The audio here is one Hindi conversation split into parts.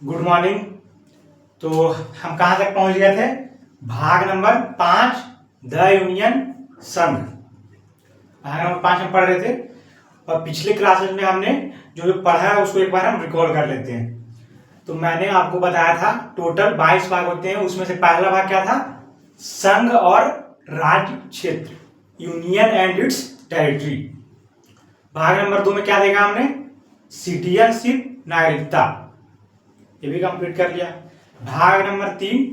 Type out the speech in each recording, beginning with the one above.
Good morning. तो हम कहाँ तक पहुंच गए थे? भाग नंबर 5 द यूनियन संघ। भाग नंबर 5 में पढ़ रहे थे और पिछले क्लासेस में हमने जो जो पढ़ा है उसको एक बार हम रिकॉल कर लेते हैं। तो मैंने आपको बताया था टोटल 22 भाग होते हैं। उसमें से पहला भाग क्या था? संघ और राज्य क्षेत्र, यूनियन एंड इट्स टेरिटरी। भाग नंबर 2 में क्या देखा हमने? सिटीजनशिप, नागरिकता, ये भी कंप्लीट कर लिया। भाग नंबर 3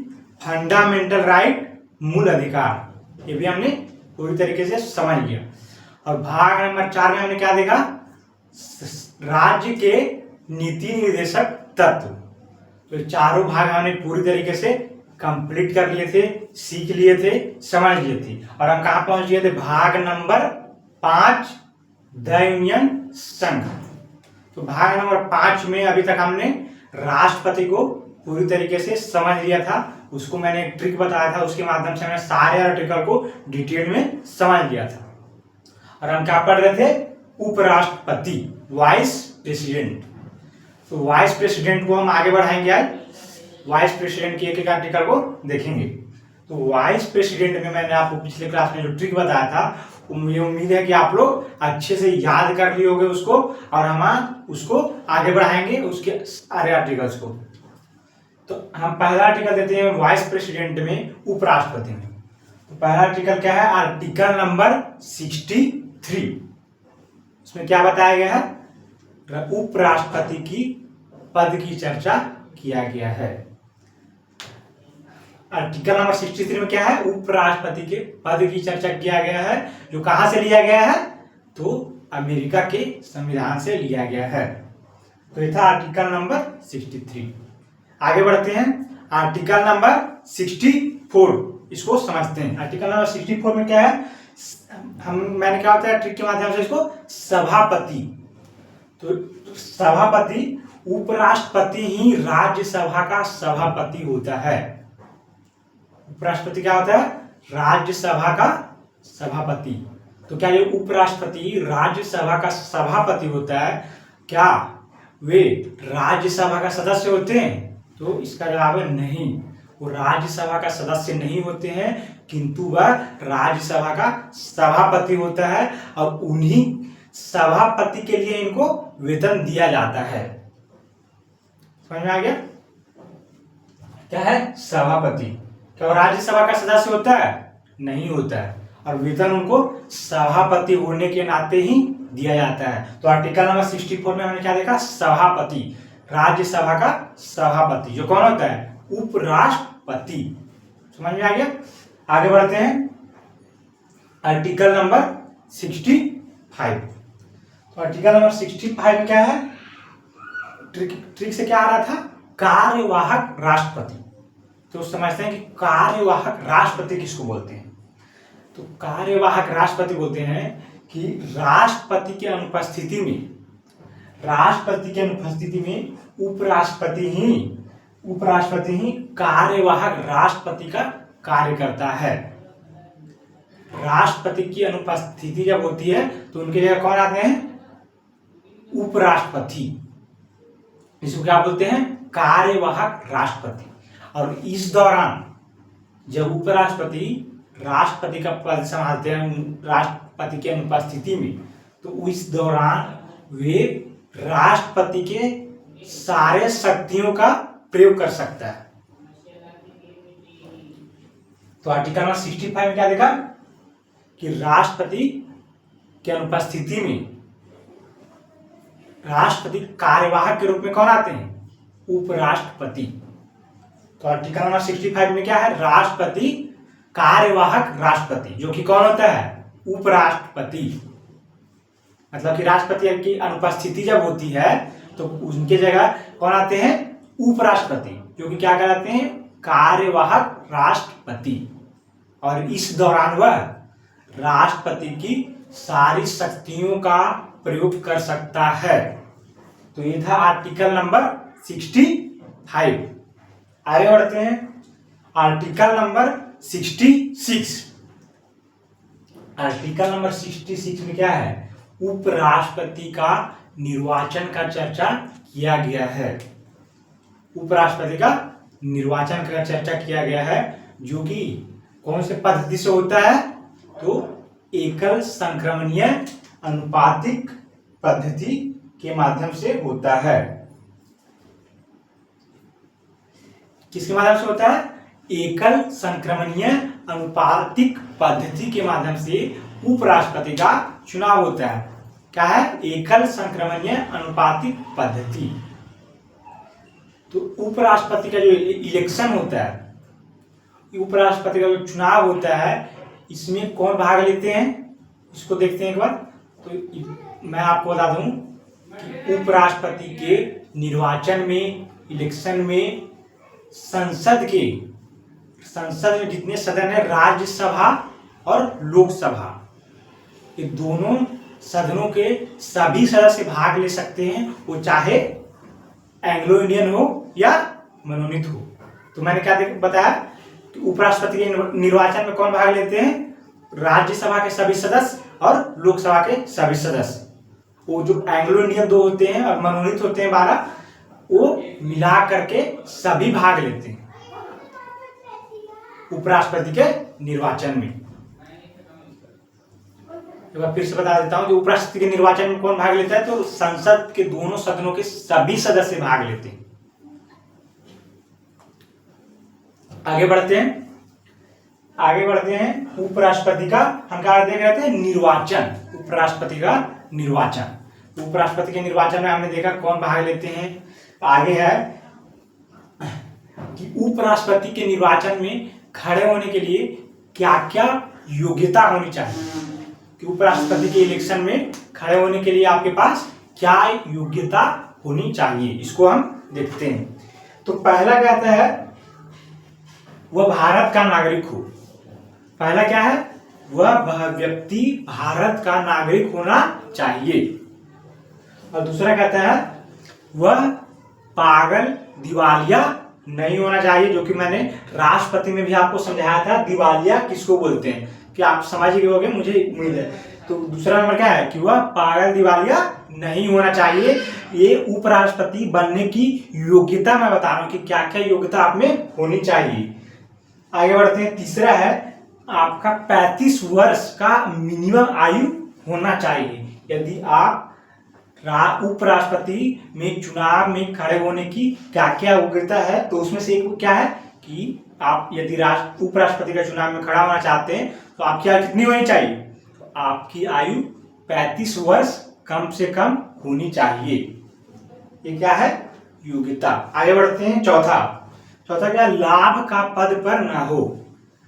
फंडामेंटल राइट, मूल अधिकार, ये भी हमने पूरी तरीके से समझ लिया। और भाग नंबर 4 में हमने क्या देखा? राज्य के नीति निर्देशक तत्व। तो चारों भाग हमने पूरी तरीके से कंप्लीट कर लिए थे, सीख लिए थे, समझ लिए थे। और हम कहां पहुंच गए थे? भाग नंबर 5 द यूनियन संघ। तो भाग नंबर 5 में अभी तक हमने राष्ट्रपति को पूरी तरीके से समझ लिया था। उसको मैंने एक ट्रिक बताया था, उसके माध्यम से मैं सारे आर्टिकल को डिटेल में समझ लिया था। और हम क्या पढ़ रहे थे? उपराष्ट्रपति, वाइस प्रेसिडेंट। तो वाइस प्रेसिडेंट को हम आगे बढ़ाएंगे। आज वाइस प्रेसिडेंट की एक एक आर्टिकल को देखेंगे। तो वाइस प्रेसिडेंट में मैंने आपको पिछले क्लास में जो ट्रिक बताया था, मुझे उम्मीद है कि आप लोग अच्छे से याद कर लिए होंगे उसको, और हम उसको आगे बढ़ाएंगे उसके सारे आर्टिकल्स को। तो हम पहला आर्टिकल देते हैं वाइस प्रेसिडेंट में, उपराष्ट्रपति में। तो पहला आर्टिकल क्या है? Article number 63। इसमें क्या बताया गया है? उपराष्ट्रपति की पद की चर्चा किया गया है। आर्टिकल नंबर 63 में क्या है? उपराष्ट्रपति के पद की चर्चा किया गया है, जो कहां से लिया गया है? तो अमेरिका के संविधान से लिया गया है। तो ये था आर्टिकल नंबर 63। आगे बढ़ते हैं आर्टिकल नंबर 64, इसको समझते हैं। आर्टिकल नंबर 64 में क्या है? मैंने क्या होता है ट्रिक के माध्यम से इसको सभापति। तो सभापति, उपराष्ट्रपति ही राज्यसभा का सभापति होता है। उपराष्ट्रपति क्या होता है? राज्यसभा का सभापति। तो क्या ये उपराष्ट्रपति राज्यसभा का सभापति होता है? क्या वे राज्यसभा का सदस्य होते हैं? तो इसका जवाब है नहीं, वो राज्यसभा का सदस्य नहीं होते हैं, किंतु वह राज्यसभा का सभापति होता है। और उन्हीं सभापति के लिए इनको वेतन दिया जाता है। समझ में आ गया? क्या है? सभापति। क्या वो राज्यसभा का सदस्य होता है? नहीं होता है, और वेतन उनको सभापति होने के नाते ही दिया जाता है। तो आर्टिकल नंबर 64 में हमने क्या देखा? सभापति, राज्यसभा का सभापति, जो कौन होता है? उपराष्ट्रपति। समझ में आ गया? आगे बढ़ते हैं आर्टिकल नंबर 65। तो आर्टिकल नंबर 65 में क्या है? ट्रिक से क्या आ रहा था? कार्यवाहक राष्ट्रपति। तो समझते हैं कि कार्यवाहक राष्ट्रपति किसको बोलते हैं? तो कार्यवाहक राष्ट्रपति बोलते हैं कि राष्ट्रपति की अनुपस्थिति में उपराष्ट्रपति ही कार्यवाहक राष्ट्रपति का कार्य करता है। राष्ट्रपति की अनुपस्थिति जब होती है तो उनके जगह कौन आते हैं? उपराष्ट्रपति। इसको क्या बोलते हैं? कार्यवाहक राष्ट्रपति। और इस दौरान जब उपराष्ट्रपति राष्ट्रपति का पद संभालते हैं राष्ट्रपति की अनुपस्थिति में, तो इस दौरान वे राष्ट्रपति के सारे शक्तियों का प्रयोग कर सकता है। तो आर्टिकल नंबर 65 में क्या देखा? कि राष्ट्रपति की अनुपस्थिति में राष्ट्रपति कार्यवाहक के रूप में कौन आते हैं? उपराष्ट्रपति। तो आर्टिकल नंबर 65 में क्या है? राष्ट्रपति कार्यवाहक राष्ट्रपति, जो कि कौन होता है? उपराष्ट्रपति। मतलब कि राष्ट्रपति की अनुपस्थिति जब होती है तो उनके जगह कौन आते हैं? उपराष्ट्रपति, जो कि क्या कहलाते हैं? कार्यवाहक राष्ट्रपति। और इस दौरान वह राष्ट्रपति की सारी शक्तियों का प्रयोग कर सकता है। तो ये था आर्टिकल नंबर 65। आगे बढ़ते हैं आर्टिकल नंबर 66। आर्टिकल नंबर 66 में क्या है? उपराष्ट्रपति का निर्वाचन का चर्चा किया गया है। उपराष्ट्रपति का निर्वाचन का चर्चा किया गया है, जो कि कौन से पद्धति से होता है, तो एकल संक्रमणीय अनुपातिक पद्धति के माध्यम से होता है। किसके माध्यम से होता है? एकल संक्रमणीय अनुपातिक पद्धति के माध्यम से उपराष्ट्रपति का चुनाव होता है। क्या है? एकल संक्रमणीय अनुपातिक पद्धति। तो उपराष्ट्रपति का जो इलेक्शन होता है, उपराष्ट्रपति का जो चुनाव होता है, इसमें कौन भाग लेते हैं, इसको देखते हैं एक बार। तो मैं आपको बता दूं कि उपराष्ट्रपति के निर्वाचन में, इलेक्शन में संसद में जितने सदन है, राज्यसभा और लोकसभा, ये दोनों सदनों के सभी सदस्य भाग ले सकते हैं, वो चाहे एंग्लो इंडियन हो या मनोनीत हो। तो मैंने क्या बताया कि उपराष्ट्रपति के निर्वाचन में कौन भाग लेते हैं? राज्यसभा के सभी सदस्य और लोकसभा के सभी सदस्य। वो जो एंग्लो इंडियन 2 होते हैं और मनोनीत होते हैं 12, वो मिला करके सभी भाग लेते हैं उपराष्ट्रपति के निर्वाचन में। एक बार फिर से बता देता हूं कि उपराष्ट्रपति के निर्वाचन में कौन भाग लेता है, तो संसद के दोनों सदनों के सभी सदस्य भाग लेते हैं। आगे बढ़ते हैं उपराष्ट्रपति का, हम क्या देख रहे थे? निर्वाचन। उपराष्ट्रपति का निर्वाचन। उपराष्ट्रपति के निर्वाचन में हमने देखा कौन भाग लेते हैं। आगे है कि उपराष्ट्रपति के निर्वाचन में खड़े होने के लिए क्या क्या योग्यता होनी चाहिए, कि उपराष्ट्रपति के इलेक्शन में खड़े होने के लिए आपके पास क्या योग्यता होनी चाहिए, इसको हम देखते हैं। तो पहला कहता है वह भारत का नागरिक हो। पहला क्या है? वह व्यक्ति भारत का नागरिक होना चाहिए। और दूसरा कहता है वह पागल, दिवालिया नहीं होना चाहिए, जो कि मैंने राष्ट्रपति में भी आपको समझाया था दिवालिया किसको बोलते हैं, कि आप समझ गए होंगे, मुझे उम्मीद है। तो दूसरा नंबर क्या है कि वह पागल, दिवालिया नहीं होना चाहिए। ये उपराष्ट्रपति बनने की योग्यता मैं बता रहा हूं कि क्या क्या योग्यता आप में होनी चाहिए। आगे बढ़ते हैं। तीसरा है आपका 35 वर्ष का मिनिमम आयु होना चाहिए। यदि आप उपराष्ट्रपति में चुनाव में खड़े होने की क्या क्या योग्यता है, तो उसमें से एक क्या है कि आप यदि उपराष्ट्रपति का चुनाव में खड़ा होना चाहते हैं तो आपकी आयु कितनी होनी चाहिए? तो आपकी आयु 35 वर्ष कम से कम होनी चाहिए। ये क्या है? योग्यता। आगे बढ़ते हैं। चौथा क्या? लाभ का पद पर ना हो।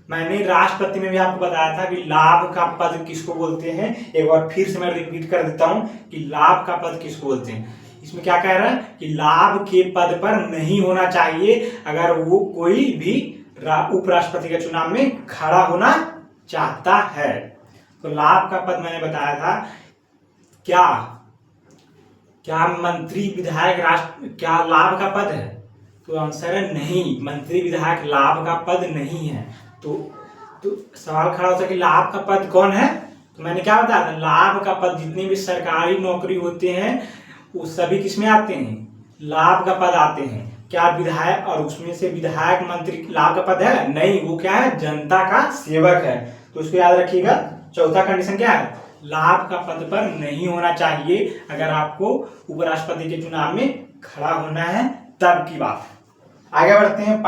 मैंने राष्ट्रपति में भी आपको बताया था कि लाभ का पद किसको बोलते हैं। एक बार फिर से मैं रिपीट कर देता हूं कि लाभ का पद किसको बोलते हैं। इसमें क्या कह रहा है कि लाभ के पद पर नहीं होना चाहिए अगर वो कोई भी उपराष्ट्रपति के चुनाव में खड़ा होना चाहता है। तो लाभ का पद मैंने बताया था, क्या मंत्री, विधायक, क्या लाभ का पद है? तो आंसर है नहीं, मंत्री, विधायक लाभ का पद नहीं है। तो सवाल खड़ा होता है कि लाभ का पद कौन है? तो मैंने क्या बताया था, लाभ का पद जितने भी सरकारी नौकरी होते हैं वो सभी किसमें आते हैं? लाभ का पद आते हैं। क्या विधायक, और उसमें से विधायक, मंत्री लाभ का पद है? नहीं, वो क्या है? जनता का सेवक है। तो उसको याद रखिएगा। चौथा कंडीशन क्या है? लाभ का पद पर नहीं होना चाहिए अगर आपको उपराष्ट्रपति के चुनाव में खड़ा होना है तब की बात। आगे बढ़ते हैं।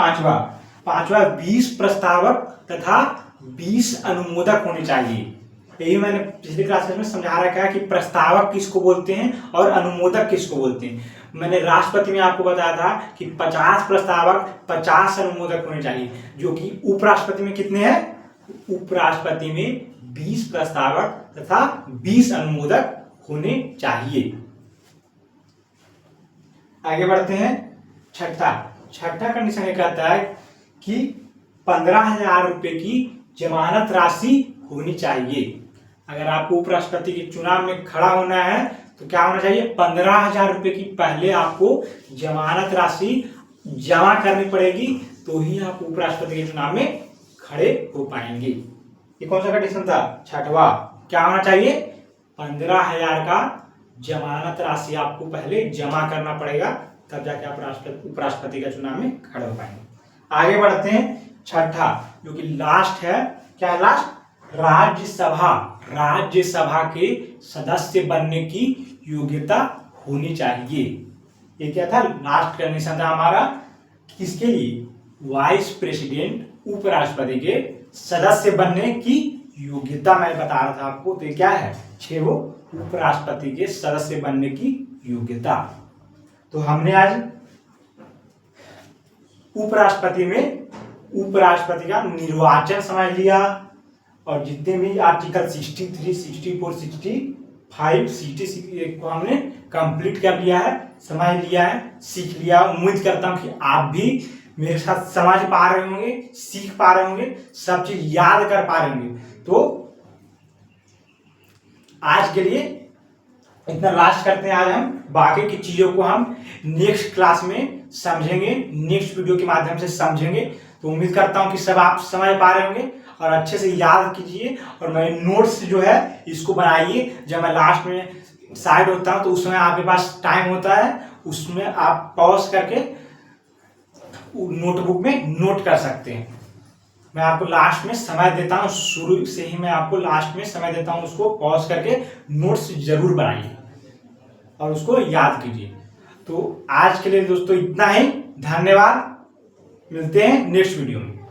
पांचवा 20 प्रस्तावक तथा 20 अनुमोदक होने चाहिए। यही मैंने पिछली क्लासेस में समझा रखा है कि प्रस्तावक किसको बोलते हैं और अनुमोदक किसको बोलते हैं। मैंने राष्ट्रपति में आपको बताया था कि 50 प्रस्तावक 50 अनुमोदक होने चाहिए, जो कि उपराष्ट्रपति में कितने हैं? उपराष्ट्रपति में 20 प्रस्तावक तथा 20 अनुमोदक होने चाहिए। आगे बढ़ते हैं। छठा कंडीशन ये कहता है कि 15,000 रुपए की जमानत राशि होनी चाहिए। अगर आपको उपराष्ट्रपति के चुनाव में खड़ा होना है तो क्या होना चाहिए? 15,000 रुपए की पहले आपको जमानत राशि जमा करनी पड़ेगी, तो ही आप उपराष्ट्रपति के चुनाव में खड़े हो पाएंगे। ये कौन सा कंडीशन था? छठवा। क्या होना चाहिए? 15,000 का जमानत राशि आपको पहले जमा करना पड़ेगा, तब जाके आप उपराष्ट्रपति का चुनाव में खड़े हो पाएंगे। आगे बढ़ते हैं, छठा जो कि लास्ट है, क्या है लास्ट? राज्यसभा। राज्यसभा के सदस्य बनने की योग्यता होनी चाहिए। ये क्या था? लास्ट कंडीशन था हमारा, किसके लिए? वाइस प्रेसिडेंट, उपराष्ट्रपति के सदस्य बनने की योग्यता मैं बता रहा था आपको। तो ये क्या है? 6 वो उपराष्ट्रपति के सदस्य बनने की योग्यता। तो हमने आज उपराष्ट्रपति में उपराष्ट्रपति का निर्वाचन समझ लिया, और जितने भी आर्टिकल 63, 64, 65, 66 को हमने कंप्लीट कर लिया है, समझ लिया है, सीख लिया। उम्मीद करता हूं कि आप भी मेरे साथ समझ पा रहे होंगे, सीख पा रहे होंगे, सब चीज याद कर पा रहे होंगे। तो आज के लिए इतना लास्ट करते हैं। आज हम बाकी की चीजों को हम नेक्स्ट क्लास में समझेंगे, नेक्स्ट वीडियो के माध्यम से समझेंगे। तो उम्मीद करता हूं कि सब आप समझ पा रहे होंगे और अच्छे से याद कीजिए, और मेरे नोट्स जो है इसको बनाइए। जब मैं लास्ट में साइड होता हूं तो उस समय आपके पास टाइम होता है, उसमें आप पॉज करके नोटबुक में नोट कर सकते हैं। मैं आपको लास्ट में समय देता हूं, शुरू से ही मैं आपको लास्ट में समय देता हूं, उसको पॉज करके नोट्स जरूर बनाइए और उसको याद कीजिए। तो आज के लिए दोस्तों इतना ही, धन्यवाद, मिलते हैं नेक्स्ट वीडियो में।